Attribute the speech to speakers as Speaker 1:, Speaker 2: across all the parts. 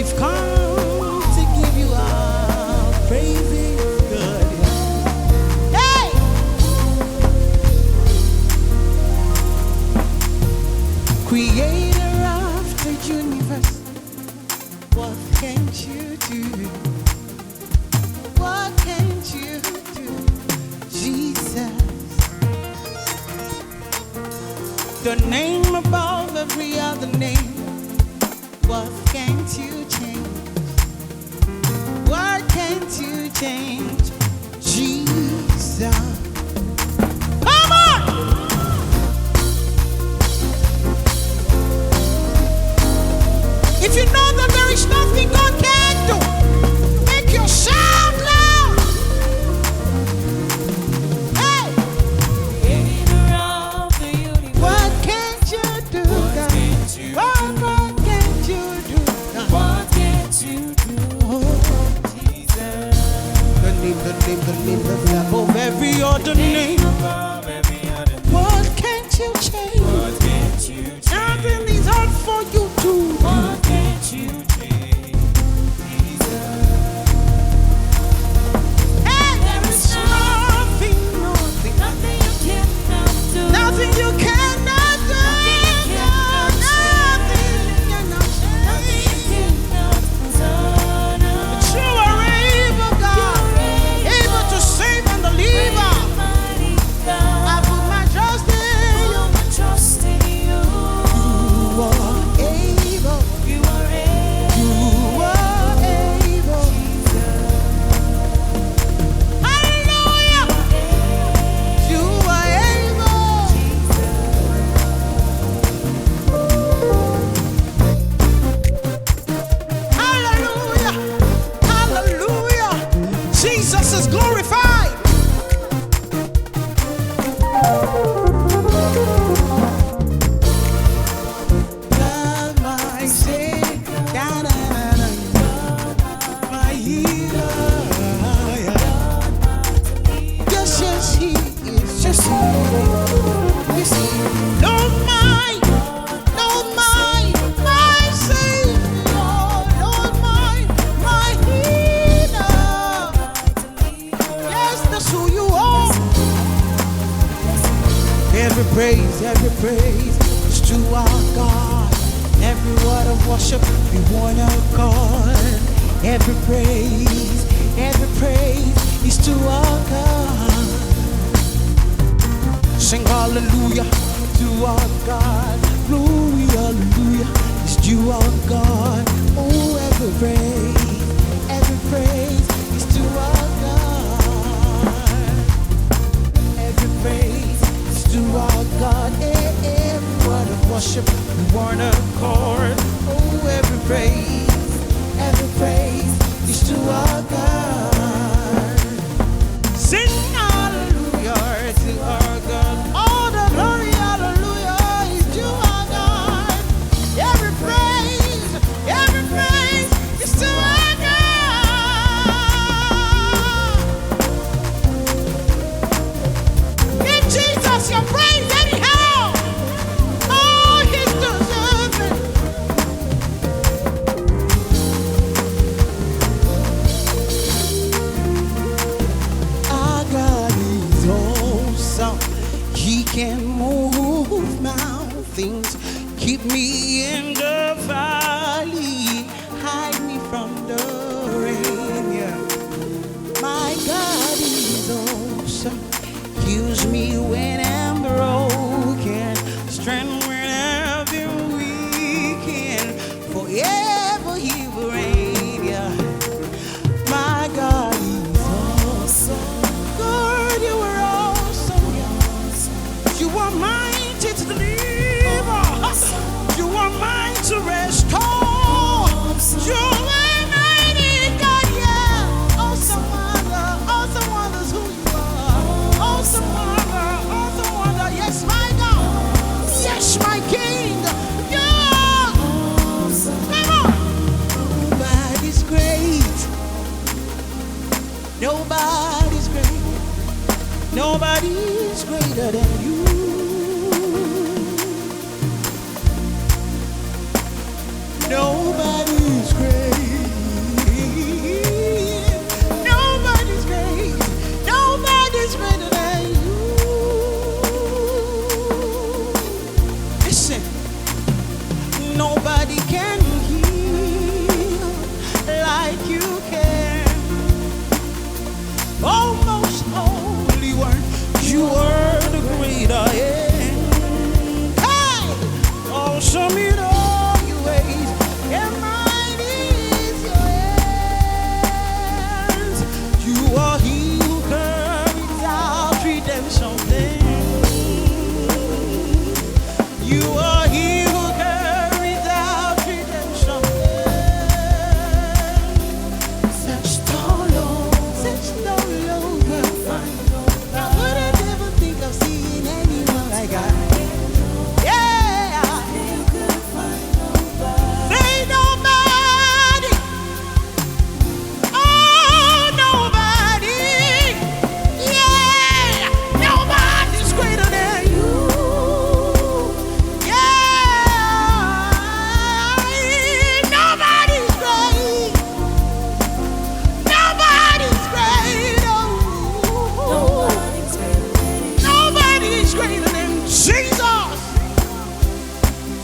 Speaker 1: We've come to give you our praises, good. Hey! Creator of the universe, what can't you do? What can't you do? Jesus, the name above every other name. What can't you change? What can't you change? Jesus. Come on! If you know that there is nothing God can't do, make your shout loud. Hey! What can't you do? What can't you do? The name that's above every other name. What can't you change? Nothing is hard for you to do. What can't you change? Hey, there is nothing you cannot do. Nothing you cannot do. Jesus is glorified. God, my Savior, my healer. Yes, yes, He is. Just He is. Don't mind, my Savior. Don't mind, my healer. Yes, that's who you are. Every praise is to our God. Every word of worship be one of God. Every praise is to our God. Sing hallelujah to our God. Glory, hallelujah is to our God. Oh, every praise is to our God. Every praise is to our God. Every word of worship, one accord. Oh, every praise is to our God. Sing hallelujah to our God. All the glory, hallelujah is to our God. Every praise is to our God. Give Jesus your praise anyhow. Oh, He's deserving. Our God is awesome. He can move mountains. Keep me in the valley. Hide me from the rain. Yeah. My God is awesome. Heals me when I'm broken. Strength when I've been weakened. Forever He will reign. Yeah. My God is awesome. God, you are awesome. You are mighty to deliver. You are mighty to restore. You are mighty God, yeah. Awesome wonder is who you are. Awesome wonder, yes, my God. Yes, my King. Yeah. Come on. Nobody's great. Nobody's great. Nobody's greater than you. Nobody's great.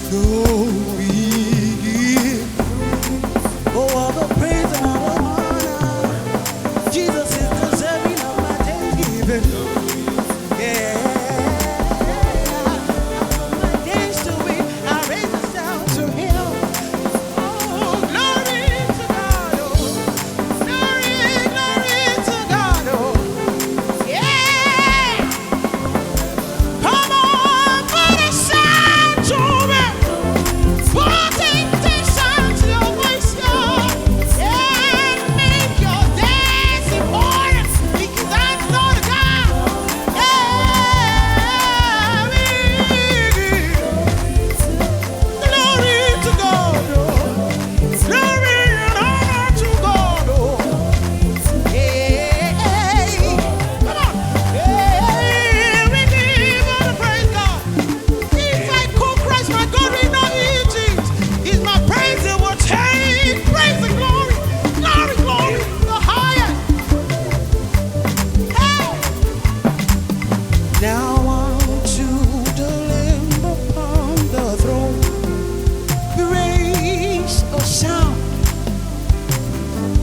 Speaker 1: So we give all the praise and all the honor. Jesus is deserving of my thanksgiving. Yeah. My days to Him, I raise a sound to Him. Oh, glory to God. Oh, glory, glory to God. Oh, yeah. Come on, put a sound to it. Put a sound to your voice, y'all. Yeah, make your days important because I'm not a God. Yeah, glory to God. Oh. Glory and honor to God. Oh. Hey, come on. Hey, we give all the praise, God. If I cook Christ, my God will not eat it. It's my praise that will change. Praise and glory. Glory, glory. The highest. Hey. Now unto the Lamb upon the throne, we raise a sound.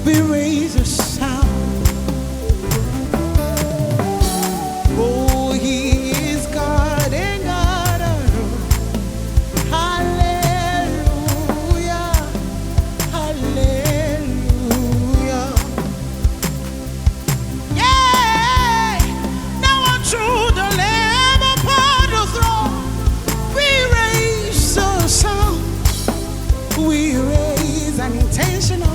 Speaker 1: We raise a sound. Oh, He is God and God alone. Hallelujah. Hallelujah. Yeah. Now unto the Lamb upon the throne, we raise a sound. We raise an intentional